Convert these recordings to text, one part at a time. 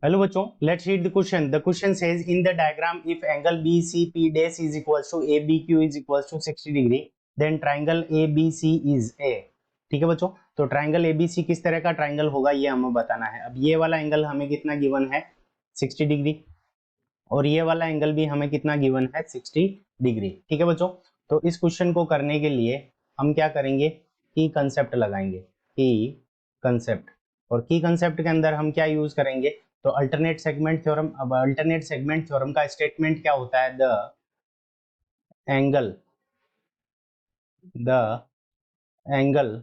Hello बच्चों, let's read the question. The question says in the diagram if angle BCP dash is equals to ABQ is equals to 60 degree then triangle ABC is a. ठीक है बच्चों, तो triangle ABC किस तरह का triangle होगा ये हमें बताना है. अब ये वाला एंगल हमें कितना गिवन है 60 डिग्री और ये वाला एंगल भी हमें कितना गिवन है 60 डिग्री. ठीक है बच्चों, तो इस क्वेश्चन को करने के लिए हम क्या करेंगे, की कंसेप्ट लगाएंगे. की कंसेप्ट, और की कंसेप्ट के अंदर हम क्या यूज करेंगे, तो अल्टरनेट सेगमेंट थ्योरम. अब अल्टरनेट सेगमेंट थ्योरम का स्टेटमेंट क्या होता है, angle the angle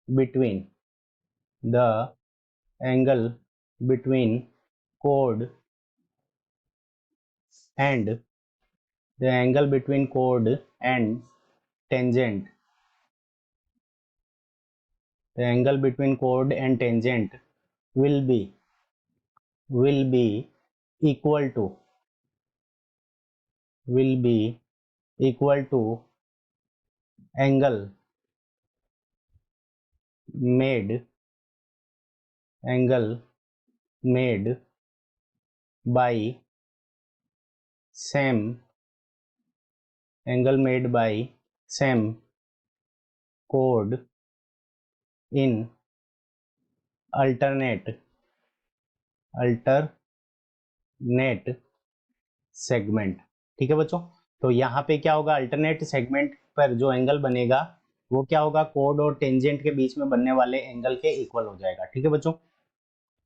between the angle between code and the angle between code and tangent, the angle between chord and tangent will be equal to angle made by same chord in alternate segment. ठीक है बच्चों, तो यहाँ पे क्या होगा, alternate segment पर जो एंगल बनेगा वो क्या होगा, कोड और टेंजेंट के बीच में बनने वाले एंगल के इक्वल हो जाएगा. ठीक है बच्चों,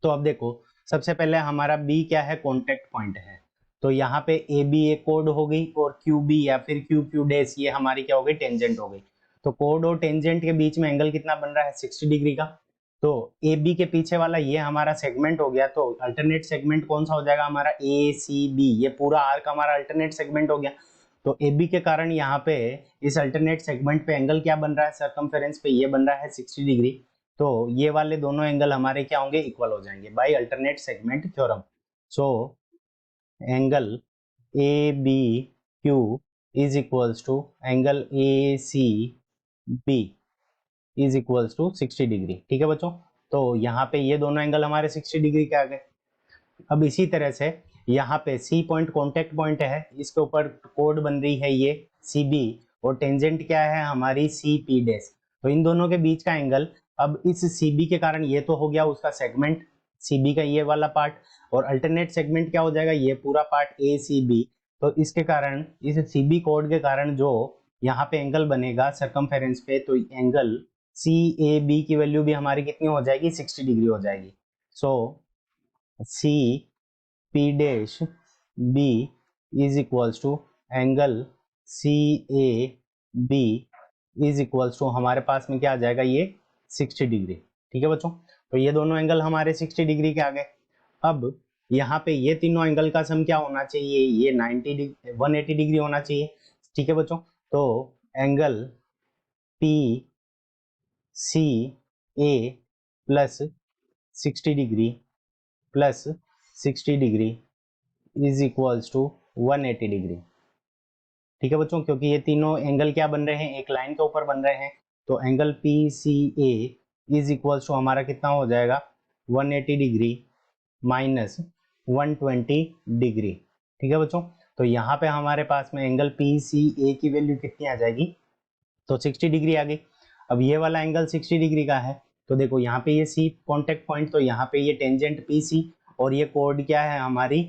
तो अब देखो सबसे पहले हमारा बी क्या है, कॉन्टेक्ट पॉइंट है. तो यहाँ पे ए बी एक कोड हो गई और क्यू बी या फिर क्यू क्यू डैश ये हमारी क्या हो गई, टेंजेंट हो गई. तो कोड और टेंजेंट के बीच में एंगल कितना बन रहा है 60 डिग्री का. तो ए बी के पीछे वाला ये हमारा सेगमेंट हो गया. तो अल्टरनेट सेगमेंट कौन सा हो जाएगा हमारा, ए सी बी. ये पूरा आर्क हमारा अल्टरनेट सेगमेंट हो गया. तो ए बी के कारण यहाँ पे इस अल्टरनेट सेगमेंट पे एंगल क्या बन रहा है, सर्कमफेरेंस पे ये बन रहा है 60 डिग्री. तो ये वाले दोनों एंगल हमारे क्या होंगे, इक्वल हो जाएंगे by alternate segment theorem. So angle A B Q is equals to angle A C B is equals to 60 degree. ठीक है बच्चों, तो यहाँ पे ये दोनों एंगल हमारे 60 डिग्री के आ गए. अब इसी तरह से यहाँ पे सी पॉइंट कॉन्टेक्ट पॉइंट है, इसके ऊपर कोड बन रही है ये सी बी और टेंजेंट क्या है हमारी सी पी डैश. तो इन दोनों के बीच का एंगल, अब इस सी बी के कारण ये तो हो गया उसका सेगमेंट सी बी का ये वाला पार्ट, और अल्टरनेट सेगमेंट क्या हो जाएगा, ये पूरा पार्ट ए सी बी. तो इसके कारण इस सी बी कोड के कारण जो यहाँ पे एंगल बनेगा सरकमफेरेंस पे, तो एंगल सी ए बी की वैल्यू भी हमारी कितनी हो जाएगी, 60 डिग्री हो जाएगी. So C P dash B is equals to angle C A B is equals to हमारे पास में क्या आ जाएगा, ये 60 डिग्री. ठीक है बच्चों, तो ये दोनों एंगल हमारे 60 डिग्री के आ गए. अब यहाँ पे ये तीनों एंगल का सम क्या होना चाहिए, ये 180 डिग्री होना चाहिए. ठीक है बच्चों, तो angle P C A plus 60 degree plus 60 degree is equals to 180 degree. ठीक है बच्चों, क्योंकि ये तीनों एंगल क्या बन रहे हैं, एक लाइन के ऊपर बन रहे हैं. तो angle P C A is equals to हमारा कितना हो जाएगा, 180 डिग्री माइनस 120 डिग्री. ठीक है बच्चों, तो यहाँ पे हमारे पास में एंगल पी सी ए की वैल्यू कितनी आ जाएगी, तो 60 डिग्री आ गई. अब ये वाला एंगल 60 डिग्री का है, तो देखो यहाँ पे ये सी कॉन्टेक्ट पॉइंट, तो यहाँ पे ये टेंजेंट पी सी और ये कोड क्या है हमारी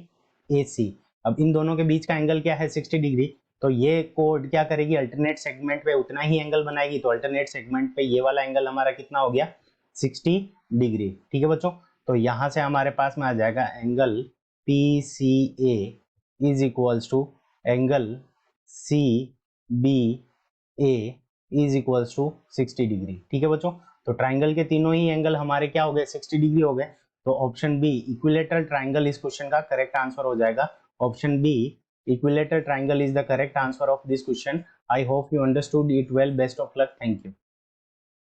ए सी. अब इन दोनों के बीच का एंगल क्या है 60 डिग्री. तो ये कोड क्या करेगी, अल्टरनेट सेगमेंट पे उतना ही एंगल बनाएगी. तो अल्टरनेट सेगमेंट पे ये वाला एंगल हमारा कितना हो गया, 60 डिग्री. ठीक है बच्चों, तो यहाँ से हमारे पास में आ जाएगा angle P C A is equals to angle C B A is equals to 60 degree. ठीक है बच्चों, तो ट्राइंगल के तीनों ही एंगल हमारे क्या हो गए, 60 डिग्री हो गए. तो ऑप्शन बी इक्विलेटरल ट्राइंगल इस क्वेश्चन का करेक्ट आंसर हो जाएगा. Option B equilateral triangle is the correct answer of this question. I hope you understood it well. Best of luck. Thank you.